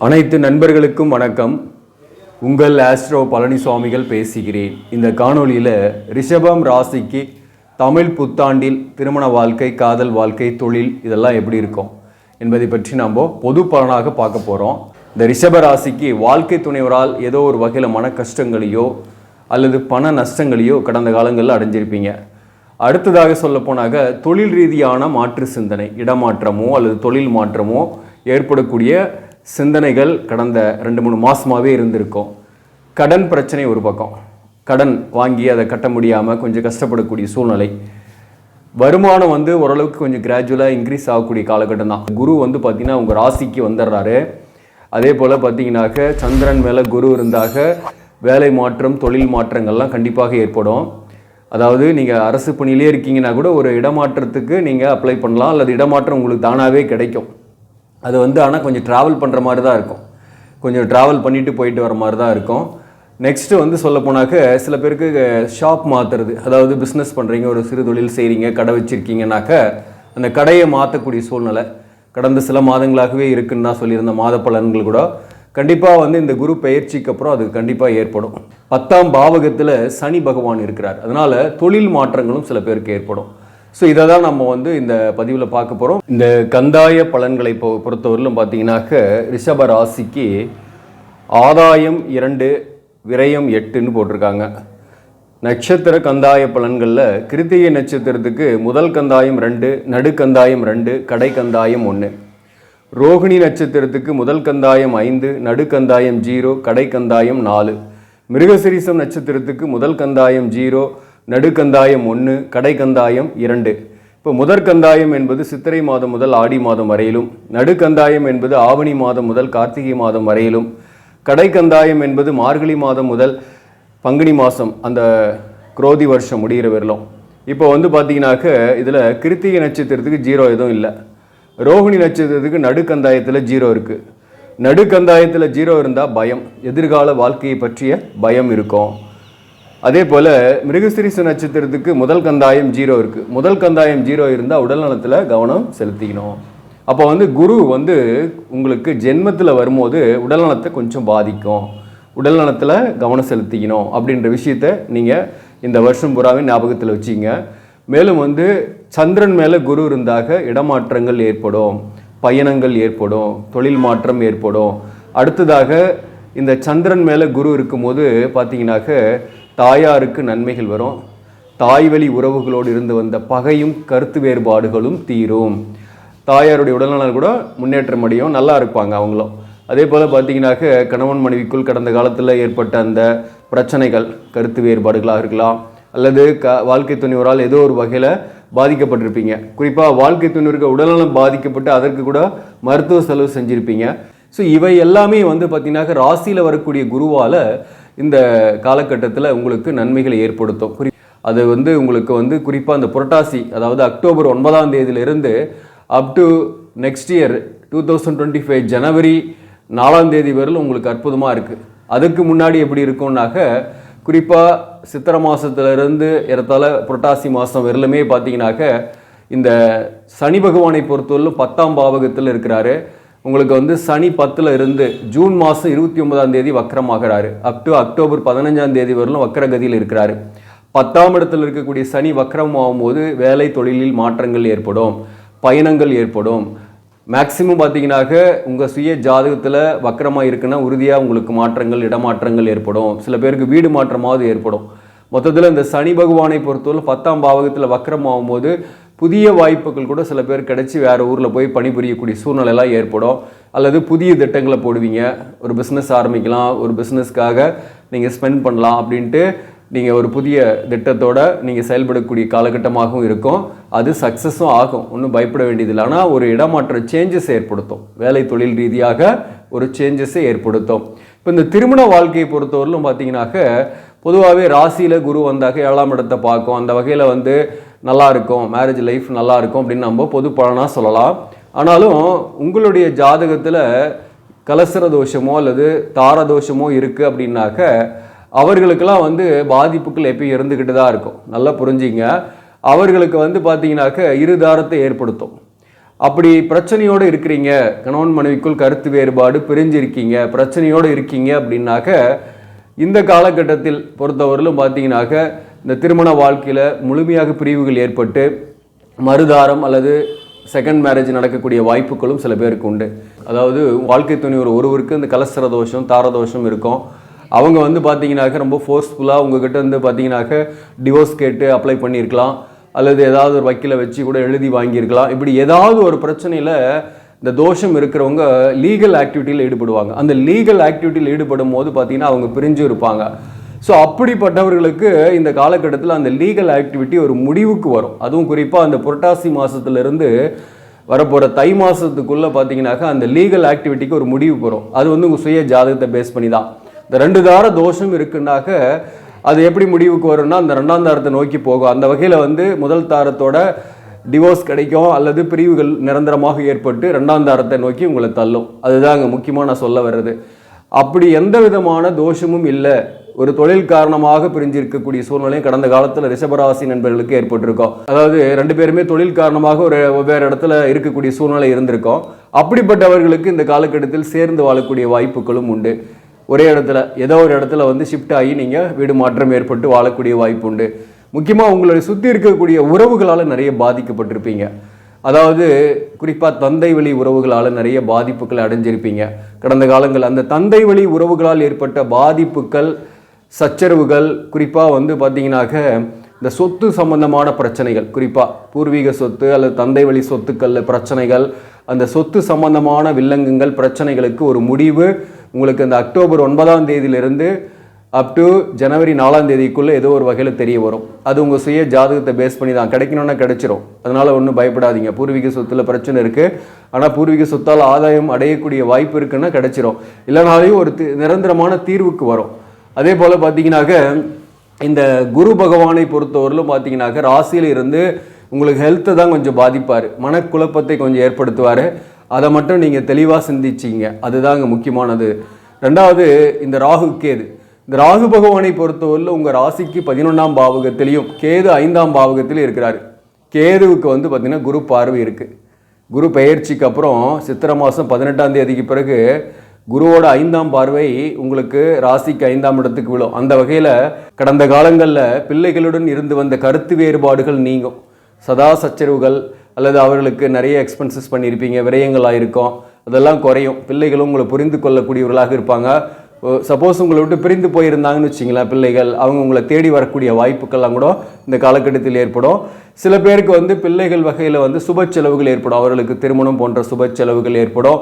அனைத்து நண்பர்களுக்கும் வணக்கம். உங்கள் ஆஸ்ட்ரோ பழனிசாமிகள் பேசுகிறேன். இந்த காணொளியில் ரிஷபம் ராசிக்கு தமிழ் புத்தாண்டில் திருமண வாழ்க்கை, காதல் வாழ்க்கை, தொழில் இதெல்லாம் எப்படி இருக்கும் என்பதை பற்றி நாம் பொது பலனாக பார்க்க போகிறோம். இந்த ரிஷப ராசிக்கு வாழ்க்கை துணைவரால் ஏதோ ஒரு வகையில் மன கஷ்டங்களையோ அல்லது பண நஷ்டங்களையோ கடந்த காலங்களில் அடைஞ்சிருப்பீங்க. அடுத்ததாக சொல்ல போனாக்க தொழில் ரீதியான மாற்று சிந்தனை, இடமாற்றமோ அல்லது தொழில் மாற்றமோ ஏற்படக்கூடிய சிந்தனைகள் கடந்த 2-3 மாதமாகவே இருந்திருக்கும். கடன் பிரச்சனை ஒரு பக்கம், கடன் வாங்கி அதை கட்ட முடியாமல் கொஞ்சம் கஷ்டப்படக்கூடிய சூழ்நிலை. வருமானம் ஓரளவுக்கு கொஞ்சம் கிராஜுவலாக இன்க்ரீஸ் ஆகக்கூடிய காலகட்டம் தான். குரு பார்த்திங்கன்னா உங்கள் ராசிக்கு வந்துடுறாரு. அதே போல் பார்த்திங்கனாக்க சந்திரன் மேலே குரு இருந்தாக வேலை மாற்றம், தொழில் மாற்றங்கள்லாம் கண்டிப்பாக ஏற்படும். அதாவது நீங்கள் அரசு பணியிலே இருக்கீங்கன்னா கூட ஒரு இடமாற்றத்துக்கு நீங்கள் அப்ளை பண்ணலாம், அல்லது இடமாற்றம் உங்களுக்கு தானாகவே கிடைக்கும். அது ஆனால் கொஞ்சம் ட்ராவல் பண்ணுற மாதிரி தான் இருக்கும், கொஞ்சம் ட்ராவல் பண்ணிவிட்டு போயிட்டு வர மாதிரி தான் இருக்கும். நெக்ஸ்ட்டு சொல்ல போனாக்க சில பேருக்கு ஷாப் மாற்றுறது, அதாவது பிஸ்னஸ் பண்ணுறீங்க, ஒரு சிறு தொழில் செய்கிறீங்க, கடை வச்சுருக்கீங்கன்னாக்க அந்த கடையை மாற்றக்கூடிய சூழ்நிலை கடந்த சில மாதங்களாகவே இருக்குன்னு தான் சொல்லியிருந்த மாத பலன்கள் கூட கண்டிப்பாக இந்த குரு பெயர்ச்சிக்கு அப்புறம் அது கண்டிப்பாக ஏற்படும். 10ஆம் பாவகத்தில் சனி பகவான் இருக்கிறார். அதனால் தொழில் மாற்றங்களும் சில பேருக்கு ஏற்படும். ஸோ இதை தான் நம்ம இந்த பதிவில் பார்க்க போகிறோம். இந்த கந்தாய பலன்களை பொறுத்தவரையிலும் பார்த்தீங்கன்னாக்க ரிஷப ராசிக்கு ஆதாயம் 2, விரயம் 8ன்னு போட்டிருக்காங்க. நட்சத்திர கந்தாய பலன்களில் கிருத்திகை நட்சத்திரத்துக்கு முதல் கந்தாயம் 2, நடுக்கந்தாயம் 2, கடை கந்தாயம் 1. ரோகிணி நட்சத்திரத்துக்கு முதல் கந்தாயம் 5, நடுக்கந்தாயம் 0, கடை கந்தாயம் 4. மிருகசிரீசம் நட்சத்திரத்துக்கு முதல் கந்தாயம் 0, நடுக்கந்தாயம் 1, கடை கந்தாயம் 2. இப்போ முதற்கந்தாயம் என்பது சித்திரை மாதம் முதல் ஆடி மாதம் வரையிலும், நடுக்கந்தாயம் என்பது ஆவணி மாதம் முதல் கார்த்திகை மாதம் வரையிலும், கடை கந்தாயம் என்பது மார்கழி மாதம் முதல் பங்குனி மாதம் அந்த குரோதி வருஷம் முடிகிற வரலும். இப்போ பார்த்தீங்கன்னாக்க இதில் கிருத்திகை நட்சத்திரத்துக்கு 0 எதுவும் இல்லை. ரோகிணி நட்சத்திரத்துக்கு நடுக்கந்தாயத்தில் 0 இருக்குது. நடுக்கந்தாயத்தில் 0 இருந்தால் பயம், எதிர்கால வாழ்க்கையை பற்றிய பயம் இருக்கும். அதே போல் மிருகசிரீச நட்சத்திரத்துக்கு முதல் கந்தாயம் 0 இருக்குது. முதல் கந்தாயம் 0 இருந்தால் உடல் நலத்தில் கவனம் செலுத்திக்கணும். அப்போ குரு உங்களுக்கு ஜென்மத்தில் வரும்போது உடல் நலத்தை கொஞ்சம் பாதிக்கும், உடல் நலத்தில் கவனம் செலுத்திக்கணும் அப்படின்ற விஷயத்தை நீங்கள் இந்த வருஷம் பூராவே ஞாபகத்தில் வச்சிங்க. மேலும் சந்திரன் மேலே குரு இருந்தாக இடமாற்றங்கள் ஏற்படும், பயணங்கள் ஏற்படும், தொழில் மாற்றம் ஏற்படும். அடுத்ததாக இந்த சந்திரன் மேலே குரு இருக்கும்போது பார்த்தீங்கன்னாக்க தாயாருக்கு நன்மைகள் வரும். தாய் வழி உறவுகளோடு இருந்து வந்த பகையும் கருத்து வேறுபாடுகளும் தீரும். தாயாருடைய உடல்நலம் கூட முன்னேற்றம் அடையும், நல்லா இருப்பாங்க அவங்களும். அதே போல் பார்த்தீங்கன்னாக்க கணவன் மனைவிக்குள் கடந்த காலத்தில் ஏற்பட்ட அந்த பிரச்சனைகள், கருத்து வேறுபாடுகளாக இருக்கலாம், அல்லது வாழ்க்கை துணைவரால் ஏதோ ஒரு வகையில் பாதிக்கப்பட்டிருப்பீங்க. குறிப்பாக வாழ்க்கை துணைவருக்கு உடல்நலம் பாதிக்கப்பட்டு அதற்கு கூட மருத்துவ செலவு செஞ்சுருப்பீங்க. ஸோ இவை எல்லாமே பார்த்தீங்கன்னாக்க ராசியில் வரக்கூடிய குருவால் இந்த காலகட்டத்தில் உங்களுக்கு நன்மைகளை ஏற்படுத்தும். அது உங்களுக்கு குறிப்பாக அந்த புரட்டாசி, அதாவது அக்டோபர் 9ஆம் தேதியிலிருந்து அப் டு நெக்ஸ்ட் இயர் 2025 ஜனவரி 4ஆம் தேதி வரையிலும் உங்களுக்கு அற்புதமாக இருக்குது. அதுக்கு முன்னாடி எப்படி இருக்கும்னாக்க குறிப்பாக சித்திரை மாதத்துலேருந்து ஏறத்தாழ புரட்டாசி மாதம் வரலுமே பார்த்தீங்கன்னாக்க இந்த சனி பகவானை பொறுத்தவரையிலும் 10ஆம் பாவகத்தில் இருக்கிறாரு. உங்களுக்கு சனி 10ல் இருந்து ஜூன் மாதம் 29ஆம் தேதி வக்கரமாகிறாரு. அப் டு அக்டோபர் 15ஆம் தேதி வரலும் வக்கரகதியில் இருக்கிறாரு. 10ஆம் இடத்தில் இருக்கக்கூடிய சனி வக்கரம் ஆகும்போது வேலை தொழிலில் மாற்றங்கள் ஏற்படும், பயணங்கள் ஏற்படும். மேக்சிமம் பார்த்தீங்கன்னாக்க உங்கள் சுய ஜாதகத்தில் வக்கரமாக இருக்குன்னா உறுதியாக உங்களுக்கு மாற்றங்கள், இடமாற்றங்கள் ஏற்படும். சில பேருக்கு வீடு மாற்றமாவது ஏற்படும். மொத்தத்தில் இந்த சனி பகவானை பொறுத்தவரை 10ஆம் பாவகத்தில் வக்கரம் ஆகும்போது புதிய வாய்ப்புகள் கூட சில பேர் கிடச்சி வேறு ஊரில் போய் பணிபுரியக்கூடிய சூழ்நிலையெல்லாம் ஏற்படும். அல்லது புதிய திட்டங்களை போடுவீங்க, ஒரு பிஸ்னஸ் ஆரம்பிக்கலாம், ஒரு பிஸ்னஸ்க்காக நீங்கள் ஸ்பெண்ட் பண்ணலாம் அப்படின்ட்டு நீங்கள் ஒரு புதிய திட்டத்தோடு நீங்கள் செயல்படக்கூடிய காலகட்டமாகவும் இருக்கும். அது சக்ஸஸும் ஆகும், ஒன்றும் பயப்பட வேண்டியதில்லை. ஆனால் ஒரு இடமாற்ற சேஞ்சஸ் ஏற்படுத்தும், வேலை தொழில் ரீதியாக ஒரு சேஞ்சஸை ஏற்படுத்தும். இப்போ இந்த திருமண வாழ்க்கையை பொறுத்தவரையிலும் பார்த்தீங்கன்னாக்க பொதுவாகவே ராசியில் குரு வந்தாக 7ஆம் இடத்தை பார்க்கும். அந்த வகையில் நல்லா இருக்கும், மேரேஜ் லைஃப் நல்லா இருக்கும் அப்படின்னு நம்ம பொது பலனாக சொல்லலாம். ஆனாலும் உங்களுடைய ஜாதகத்தில் கலசர தோஷமோ அல்லது தார தோஷமோ இருக்குது அப்படின்னாக்க அவர்களுக்கெல்லாம் பாதிப்புகள் எப்பயும் இருந்துக்கிட்டு தான் இருக்கும். நல்லா புரிஞ்சிங்க. அவர்களுக்கு பார்த்தீங்கன்னாக்க இருதாரத்தை ஏற்படுத்தும். அப்படி பிரச்சனையோடு இருக்கிறீங்க, கணவன் மனைவிக்குள் கருத்து வேறுபாடு, பிரிஞ்சிருக்கீங்க, பிரச்சனையோடு இருக்கீங்க அப்படின்னாக்க இந்த காலகட்டத்தில் பொறுத்தவரையிலும் பார்த்தீங்கன்னாக்க இந்த திருமண வாழ்க்கையில் முழுமையாக பிரிவுகள் ஏற்பட்டு மறுதாரம் அல்லது செகண்ட் மேரேஜ் நடக்கக்கூடிய வாய்ப்புகளும் சில பேருக்கு உண்டு. அதாவது வாழ்க்கை துணை ஒருவருக்கு இந்த கலஸ்திர தோஷம், தாரதோஷம் இருக்கும். அவங்க வந்து பார்த்தீங்கன்னாக்க ரொம்ப ஃபோர்ஸ்ஃபுல்லாக உங்ககிட்ட வந்து பார்த்தீங்கன்னாக்க டிவோர்ஸ் கேட்டு அப்ளை பண்ணியிருக்கலாம், அல்லது ஏதாவது ஒரு வக்கீலை வச்சு கூட எழுதி வாங்கியிருக்கலாம். இப்படி ஏதாவது ஒரு பிரச்சனையில் இந்த தோஷம் இருக்கிறவங்க லீகல் ஆக்டிவிட்டியில் ஈடுபடுவாங்க. அந்த லீகல் ஆக்டிவிட்டியில் ஈடுபடும் போது பார்த்தீங்கன்னா அவங்க பிரிஞ்சு இருப்பாங்க. ஸோ அப்படிப்பட்டவர்களுக்கு இந்த காலகட்டத்தில் அந்த லீகல் ஆக்டிவிட்டி ஒரு முடிவுக்கு வரும். அதுவும் குறிப்பாக அந்த புரட்டாசி மாதத்துலேருந்து வரப்போகிற தை மாதத்துக்குள்ளே பார்த்தீங்கன்னாக்கா அந்த லீகல் ஆக்டிவிட்டிக்கு ஒரு முடிவுக்கு வரும். அது வந்து உங்கள் சுய ஜாதகத்தை பேஸ் பண்ணி தான். இந்த 2 தார தோஷம் இருக்குன்னாக்க அது எப்படி முடிவுக்கு வரும்னா அந்த 2ஆம் தாரத்தை நோக்கி போகும். அந்த வகையில் வந்து முதல் தாரத்தோட டிவோர்ஸ் கிடைக்கும் அல்லது பிரிவுகள் நிரந்தரமாக ஏற்பட்டு 2ஆம் தாரத்தை நோக்கி உங்களை தள்ளும். அதுதான் அங்கே முக்கியமாக நான் சொல்ல வர்றது. அப்படி எந்த விதமான தோஷமும் இல்லை, ஒரு தொழில் காரணமாக பிரிஞ்சிருக்கக்கூடிய சூழ்நிலையும் கடந்த காலத்தில் ரிஷபராசி நண்பர்களுக்கு ஏற்பட்டிருக்கும். அதாவது 2 பேருமே தொழில் காரணமாக ஒரு வெவ்வேறு இடத்துல இருக்கக்கூடிய சூழ்நிலை இருந்திருக்கும். அப்படிப்பட்டவர்களுக்கு இந்த காலகட்டத்தில் சேர்ந்து வாழக்கூடிய வாய்ப்புகளும் உண்டு. ஒரே இடத்துல ஏதோ ஒரு இடத்துல வந்து ஷிஃப்ட் ஆகி நீங்கள் வீடு மாற்றம் ஏற்பட்டு வாழக்கூடிய வாய்ப்பு உண்டு. முக்கியமாக உங்களுடைய சுற்றி இருக்கக்கூடிய உறவுகளால் நிறைய பாதிக்கப்பட்டிருப்பீங்க. அதாவது குறிப்பாக தந்தை வழி உறவுகளால் நிறைய பாதிப்புகளை அடைஞ்சிருப்பீங்க கடந்த காலங்கள். அந்த தந்தை வழி உறவுகளால் ஏற்பட்ட பாதிப்புகள், சச்சரவுகள், குறிப்பாக வந்து பார்த்தீங்கன்னாக்க இந்த சொத்து சம்பந்தமான பிரச்சனைகள், குறிப்பாக பூர்வீக சொத்து அல்லது தந்தை வழி சொத்துக்களில் பிரச்சனைகள், அந்த சொத்து சம்பந்தமான வில்லங்கங்கள், பிரச்சனைகளுக்கு ஒரு முடிவு உங்களுக்கு இந்த அக்டோபர் 9ஆம் தேதியிலிருந்து அப் டு ஜனவரி 4ஆம் தேதிக்குள்ளே ஏதோ ஒரு வகையில் தெரிய வரும். அது உங்கள் சுய ஜாதகத்தை பேஸ் பண்ணி தான். கிடைக்கணும்னா கிடைச்சிரும், அதனால் ஒன்றும் பயப்படாதீங்க. பூர்வீக சொத்தில் பிரச்சனை இருக்குது, ஆனால் பூர்வீக சொத்தால் ஆதாயம் அடையக்கூடிய வாய்ப்பு இருக்குன்னா கிடைச்சிரும். இல்லைனாலையும் ஒரு நிரந்தரமான தீர்வுக்கு வரும். அதே போல் பார்த்தீங்கன்னாக்க இந்த குரு பகவானை பொறுத்தவரையிலும் பார்த்தீங்கன்னாக்க ராசியில் இருந்து உங்களுக்கு ஹெல்த்தை தான் கொஞ்சம் பாதிப்பார், மனக்குழப்பத்தை கொஞ்சம் ஏற்படுத்துவார். அதை மட்டும் நீங்கள் தெளிவாக சிந்திச்சிங்க, அதுதாங்க முக்கியமானது. 2வது இந்த ராகு கேது. இந்த ராகு பகவானை பொறுத்தவரையில் உங்கள் ராசிக்கு 11ஆம் பாவகத்திலையும் கேது 5ஆம் பாவகத்திலையும் இருக்கிறாரு. கேதுவுக்கு வந்து பார்த்திங்கன்னா குரு பார்வை இருக்குது. குரு பெயர்ச்சிக்கு அப்புறம் சித்திரை மாதம் 18ஆம் தேதிக்கு பிறகு குருவோட 5ஆம் பார்வை உங்களுக்கு ராசிக்கு 5ஆம் இடத்துக்கு விழும். அந்த வகையில் கடந்த காலங்களில் பிள்ளைகளுடன் இருந்து வந்த கருத்து வேறுபாடுகள் நீங்கும். சதா சச்சரவுகள் அல்லது அவர்களுக்கு நிறைய எக்ஸ்பென்சஸ் பண்ணியிருப்பீங்க, விரயங்கள் ஆகிருக்கும், அதெல்லாம் குறையும். பிள்ளைகளும் உங்களை புரிந்து கொள்ளக்கூடியவர்களாக இருப்பாங்க. சப்போஸ் உங்களை விட்டு பிரிந்து போயிருந்தாங்கன்னு வச்சிங்களேன் பிள்ளைகள், அவங்க உங்களை தேடி வரக்கூடிய வாய்ப்புக்கெல்லாம் கூட இந்த காலகட்டத்தில் ஏற்படும். சில பேருக்கு வந்து பிள்ளைகள் வகையில் வந்து சுப செலவுகள் ஏற்படும். அவர்களுக்கு திருமணம் போன்ற சுப செலவுகள் ஏற்படும்,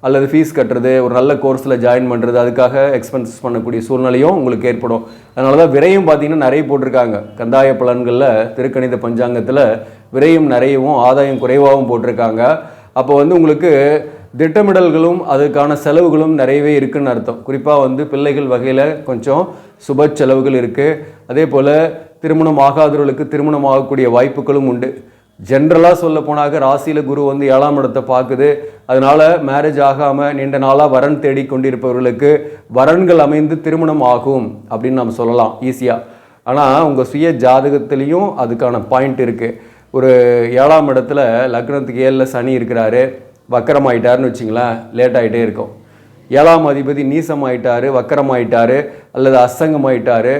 அல்லது ஃபீஸ் கட்டுறது, ஒரு நல்ல கோர்ஸில் ஜாயின் பண்ணுறது, அதுக்காக எக்ஸ்பென்சஸ் பண்ணக்கூடிய சூழ்நிலையும் உங்களுக்கு ஏற்படும். அதனால தான் விரயம் பார்த்திங்கன்னா நிறைய போட்டிருக்காங்க. கந்தாய பலன்களில் திருக்கணித பஞ்சாங்கத்தில் விரயம் நிறையவும் ஆதாயம் குறைவாகவும் போட்டிருக்காங்க. அப்போ வந்து உங்களுக்கு திட்டமிடல்களும் அதுக்கான செலவுகளும் நிறையவே இருக்குதுன்னு அர்த்தம். குறிப்பாக வந்து பிள்ளைகள் வகையில் கொஞ்சம் சுப செலவுகள் இருக்குது. அதே போல் திருமணம் ஆகாதவர்களுக்கு திருமணம் ஆகக்கூடிய வாய்ப்புகளும் உண்டு. ஜென்ரலாக சொல்ல போனாக்க ராசியில் குரு வந்து 7ஆம் இடத்தை பார்க்குது. அதனால் மேரேஜ் ஆகாமல் நீண்ட நாளாக வரன் தேடி கொண்டிருப்பவர்களுக்கு வரன்கள் அமைந்து திருமணம் ஆகும் அப்படின்னு நம்ம சொல்லலாம் ஈஸியாக. ஆனால் உங்கள் சுய ஜாதகத்துலேயும் அதுக்கான பாயிண்ட் இருக்குது. ஒரு 7ஆம் இடத்துல லக்னத்துக்கு 7ல் சனி இருக்கிறாரு, வக்கரம் ஆகிட்டாருன்னு வச்சிங்களேன், லேட் ஆகிட்டே இருக்கும். 7ஆம் அதிபதி நீசம் ஆகிட்டாரு, வக்கரம் ஆகிட்டாரு, அல்லது அசங்கம் ஆகிட்டாரு,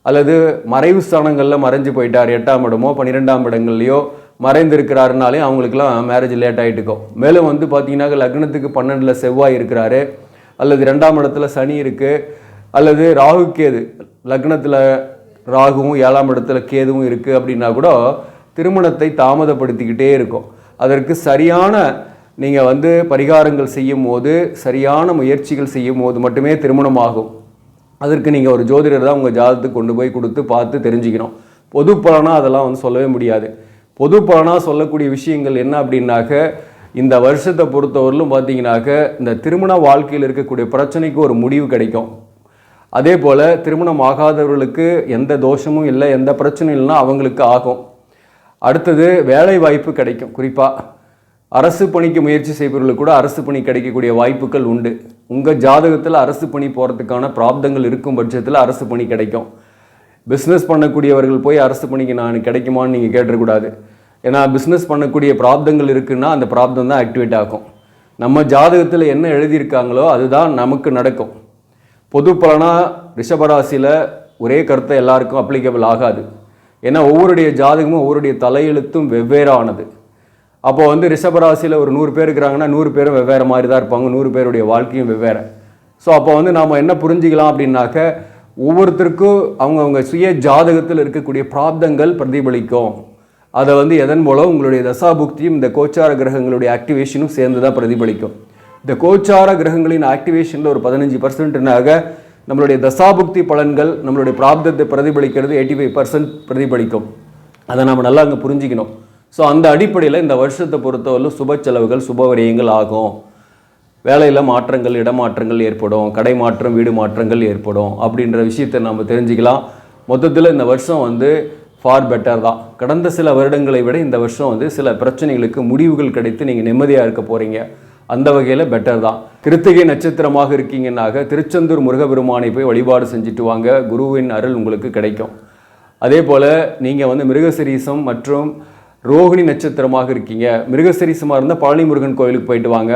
அல்லது மறைவு ஸ்தானங்களில் மறைஞ்சு போயிட்டார், 8ஆம் இடமோ 12ஆம் இடங்கள்லையோ மறைந்திருக்கிறாருனாலே அவங்களுக்குலாம் மேரேஜ் லேட் ஆகிட்டு இருக்கும். மேலும் வந்து பார்த்தீங்கன்னா லக்னத்துக்கு 12ல் செவ்வாய் இருக்கிறாரு, அல்லது 2ஆம் இடத்துல சனி இருக்குது, அல்லது ராகு கேது லக்னத்தில் ராகுவும் 7ஆம் இடத்துல கேதுவும் இருக்குது அப்படின்னா கூட திருமணத்தை தாமதப்படுத்திக்கிட்டே இருக்கும். அதற்கு சரியான நீங்கள் வந்து பரிகாரங்கள் செய்யும் போது, சரியான முயற்சிகள் செய்யும் போது மட்டுமே திருமணம் ஆகும். அதற்கு நீங்கள் ஒரு ஜோதிடர் தான் உங்கள் ஜாதகத்துக்கு கொண்டு போய் கொடுத்து பார்த்து தெரிஞ்சுக்கணும். பொது பலனாக அதெல்லாம் வந்து சொல்லவே முடியாது. பொது பலனாக சொல்லக்கூடிய விஷயங்கள் என்ன அப்படின்னாக்க, இந்த வருஷத்தை பொறுத்தவரையிலும் பார்த்தீங்கன்னாக்க இந்த திருமண வாழ்க்கையில் இருக்கக்கூடிய பிரச்சனைக்கு ஒரு முடிவு கிடைக்கும். அதே போல் திருமணம் ஆகாதவர்களுக்கு எந்த தோஷமும் இல்லை, எந்த பிரச்சனையும் இல்லைன்னா அவங்களுக்கு ஆகும். அடுத்தது வேலை வாய்ப்பு கிடைக்கும். குறிப்பாக அரசு பணிக்கு முயற்சி செய்பவர்களுக்கு கூட அரசு பணி கிடைக்கக்கூடிய வாய்ப்புகள் உண்டு. உங்கள் ஜாதகத்தில் அரசு பணி போகிறதுக்கான பிராப்தங்கள் இருக்கும் பட்சத்தில் அரசு பணி கிடைக்கும். பிஸ்னஸ் பண்ணக்கூடியவர்கள் போய் அரசு பணிக்கு நான் கிடைக்குமான்னு நீங்கள் கேட்டுறக்கூடாது. ஏன்னா பிஸ்னஸ் பண்ணக்கூடிய பிராப்தங்கள் இருக்குன்னா அந்த பிராப்தம் தான் ஆக்டிவேட் ஆகும். நம்ம ஜாதகத்தில் என்ன எழுதியிருக்காங்களோ அதுதான் நமக்கு நடக்கும். பொது பலனாக ரிஷபராசியில் ஒரே கருத்தை எல்லாருக்கும் அப்ளிகபிள் ஆகாது. ஏன்னா ஒவ்வொருடைய ஜாதகமும் ஒவ்வொருடைய தலையெழுத்தும் வெவ்வேறானது. அப்போது ரிஷபராசியில் ஒரு 100 பேர் இருக்கிறாங்கன்னா 100 பேரும் வெவ்வேறு மாதிரி தான் இருப்பாங்க. 100 பேருடைய வாழ்க்கையும் வெவ்வேறு. ஸோ அப்போ நாம் என்ன புரிஞ்சிக்கலாம் அப்படின்னாக்க, ஒவ்வொருத்தருக்கும் அவங்கவுங்க சுய ஜாதகத்தில் இருக்கக்கூடிய பிராப்தங்கள் பிரதிபலிக்கும். அதை எதன் மூலம் உங்களுடைய தசாபுக்தியும் இந்த கோச்சார கிரகங்களுடைய ஆக்டிவேஷனும் சேர்ந்து தான் பிரதிபலிக்கும். இந்த கோச்சார கிரகங்களின் ஆக்டிவேஷனில் ஒரு 15%னாக நம்மளுடைய தசாபுக்தி பலன்கள் நம்மளுடைய பிராப்தத்தை பிரதிபலிக்கிறது 85% பிரதிபலிக்கும். அதை நம்ம நல்லா அங்கே புரிஞ்சிக்கணும். ஸோ அந்த அடிப்படையில் இந்த வருஷத்தை பொறுத்தவரை சுப செலவுகள் சுபவரியங்கள் ஆகும். வேலையில் மாற்றங்கள், இடமாற்றங்கள் ஏற்படும், கடை மாற்றம், வீடு மாற்றங்கள் ஏற்படும் அப்படின்ற விஷயத்தை நம்ம தெரிஞ்சுக்கலாம். மொத்தத்தில் இந்த வருஷம் ஃபார் பெட்டர் தான். கடந்த சில வருடங்களை விட இந்த வருஷம் சில பிரச்சனைகளுக்கு முடிவுகள் கிடைத்து நீங்கள் நிம்மதியாக இருக்க போகிறீங்க. அந்த வகையில் பெட்டர் தான். கிருத்திகை நட்சத்திரமாக இருக்கீங்கன்னாக திருச்செந்தூர் முருகபெருமானை போய் வழிபாடு செஞ்சுட்டு வாங்க. குருவின் அருள் உங்களுக்கு கிடைக்கும். அதே போல் நீங்கள் மிருகசீரிசம் மற்றும் ரோகிணி நட்சத்திரமாக இருக்கீங்க. மிருகசீரிசமாக இருந்தால் பழனி முருகன் கோயிலுக்கு போயிட்டு வாங்க.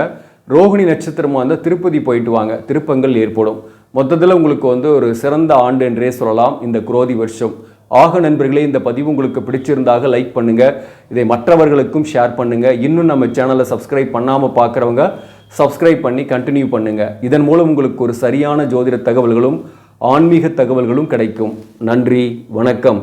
ரோகிணி நட்சத்திரமாக இருந்தால் திருப்பதி போயிட்டு வாங்க. திருப்பங்கள் ஏற்படும். மொத்தத்தில் உங்களுக்கு ஒரு சிறந்த ஆண்டு என்றே சொல்லலாம் இந்த குரோதி வருஷம். ஆக நண்பர்களே, இந்த பதிவு உங்களுக்கு பிடிச்சிருந்தாக லைக் பண்ணுங்கள். இதை மற்றவர்களுக்கும் ஷேர் பண்ணுங்கள். இன்னும் நம்ம சேனலை சப்ஸ்கிரைப் பண்ணாமல் பார்க்குறவங்க சப்ஸ்கிரைப் பண்ணி கண்டினியூ பண்ணுங்கள். இதன் மூலம் உங்களுக்கு ஒரு சரியான ஜோதிட தகவல்களும் ஆன்மீக தகவல்களும் கிடைக்கும். நன்றி, வணக்கம்.